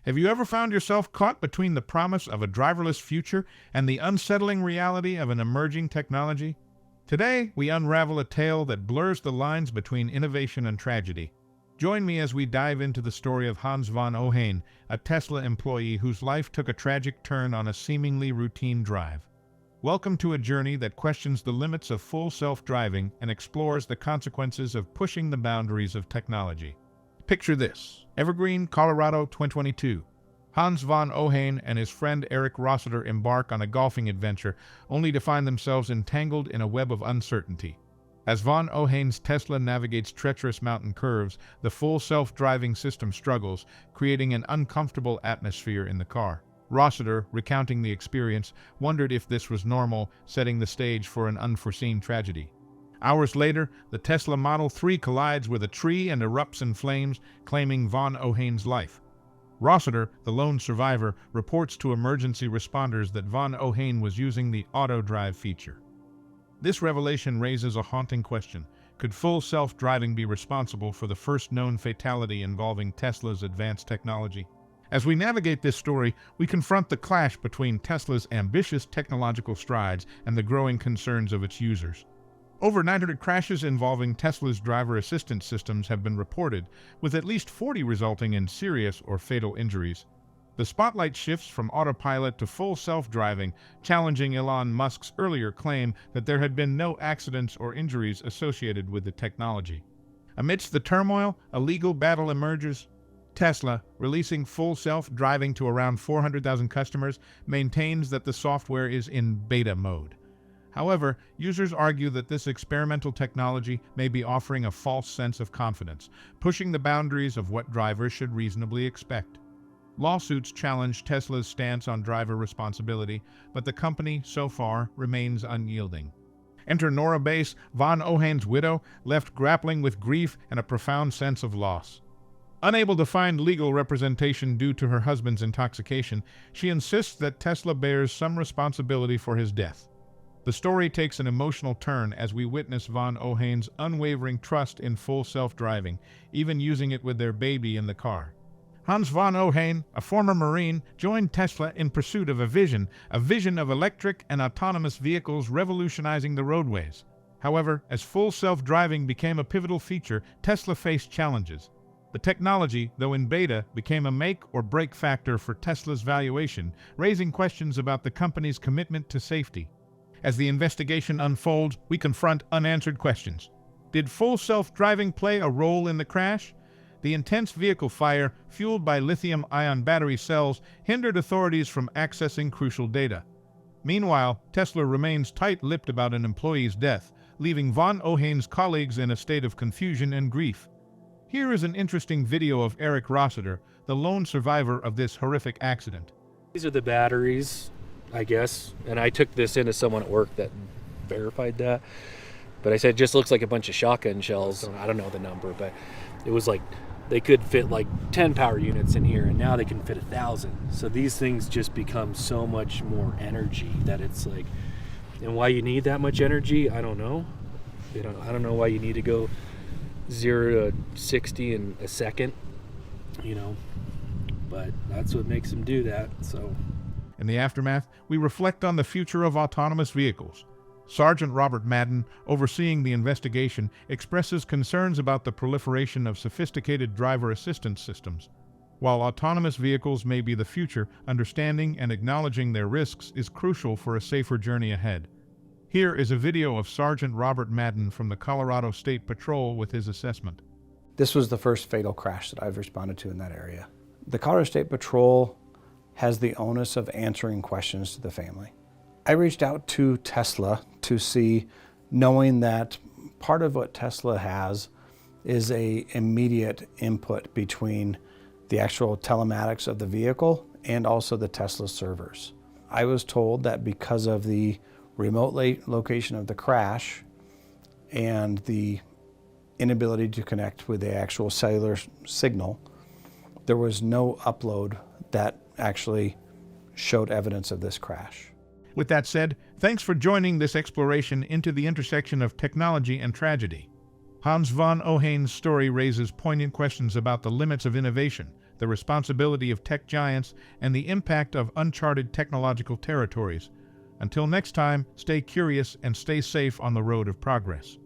Have you ever found yourself caught between the promise of a driverless future and the unsettling reality of an emerging technology? Today, we unravel a tale that blurs the lines between innovation and tragedy. Join me as we dive into the story of Hans von Ohain, a Tesla employee whose life took a tragic turn on a seemingly routine drive. Welcome to a journey that questions the limits of full self-driving and explores the consequences of pushing the boundaries of technology. Picture this: Evergreen, Colorado, 2022. Hans von Ohain and his friend Eric Rossiter embark on a golfing adventure, only to find themselves entangled in a web of uncertainty. As von Ohain's Tesla navigates treacherous mountain curves, the full self-driving system struggles, creating an uncomfortable atmosphere in the car. Rossiter, recounting the experience, wondered if this was normal, setting the stage for an unforeseen tragedy. Hours later, the Tesla Model 3 collides with a tree and erupts in flames, claiming von Ohain's life. Rossiter, the lone survivor, reports to emergency responders that von Ohain was using the auto drive feature. This revelation raises a haunting question. Could full self-driving be responsible for the first known fatality involving Tesla's advanced technology? As we navigate this story, we confront the clash between Tesla's ambitious technological strides and the growing concerns of its users. Over 900 crashes involving Tesla's driver assistance systems have been reported, with at least 40 resulting in serious or fatal injuries. The spotlight shifts from autopilot to full self-driving, challenging Elon Musk's earlier claim that there had been no accidents or injuries associated with the technology. Amidst the turmoil, a legal battle emerges. Tesla, releasing full self-driving to around 400,000 customers, maintains that the software is in beta mode. However, users argue that this experimental technology may be offering a false sense of confidence, pushing the boundaries of what drivers should reasonably expect. Lawsuits challenge Tesla's stance on driver responsibility, but the company, so far, remains unyielding. Enter Nora Bass, von Ohain's widow, left grappling with grief and a profound sense of loss. Unable to find legal representation due to her husband's intoxication, she insists that Tesla bears some responsibility for his death. The story takes an emotional turn as we witness von Ohain's unwavering trust in full self-driving, even using it with their baby in the car. Hans von Ohain, a former Marine, joined Tesla in pursuit of a vision of electric and autonomous vehicles revolutionizing the roadways. However, as full self-driving became a pivotal feature, Tesla faced challenges. The technology, though in beta, became a make-or-break factor for Tesla's valuation, raising questions about the company's commitment to safety. As the investigation unfolds, we confront unanswered questions. Did full self-driving play a role in the crash? The intense vehicle fire, fueled by lithium-ion battery cells, hindered authorities from accessing crucial data. Meanwhile, Tesla remains tight-lipped about an employee's death, leaving von Ohain's colleagues in a state of confusion and grief. Here is an interesting video of Eric Rossiter, the lone survivor of this horrific accident. These are the batteries, I guess, and I took this into someone at work that verified that. But I said, it just looks like a bunch of shotgun shells. I don't know the number, but it was like they could fit like 10 power units in here, and now they can fit 1,000. So these things just become so much more energy that it's like, and why you need that much energy, I don't know. I don't know why you need to go 0 to 60 in a second, but that's what makes them do that. So in the aftermath, we reflect on the future of autonomous vehicles. Sergeant Robert Madden, overseeing the investigation, expresses concerns about the proliferation of sophisticated driver assistance systems. While autonomous vehicles may be the future, understanding and acknowledging their risks is crucial for a safer journey ahead. Here is a video of Sergeant Robert Madden from the Colorado State Patrol with his assessment. This was the first fatal crash that I've responded to in that area. The Colorado State Patrol has the onus of answering questions to the family. I reached out to Tesla to see, knowing that part of what Tesla has is an immediate input between the actual telematics of the vehicle and also the Tesla servers. I was told that because of the remote location of the crash and the inability to connect with the actual cellular signal, there was no upload that actually showed evidence of this crash. With that said, thanks for joining this exploration into the intersection of technology and tragedy. Hans von Ohain's story raises poignant questions about the limits of innovation, the responsibility of tech giants, and the impact of uncharted technological territories. Until next time, stay curious and stay safe on the road of progress.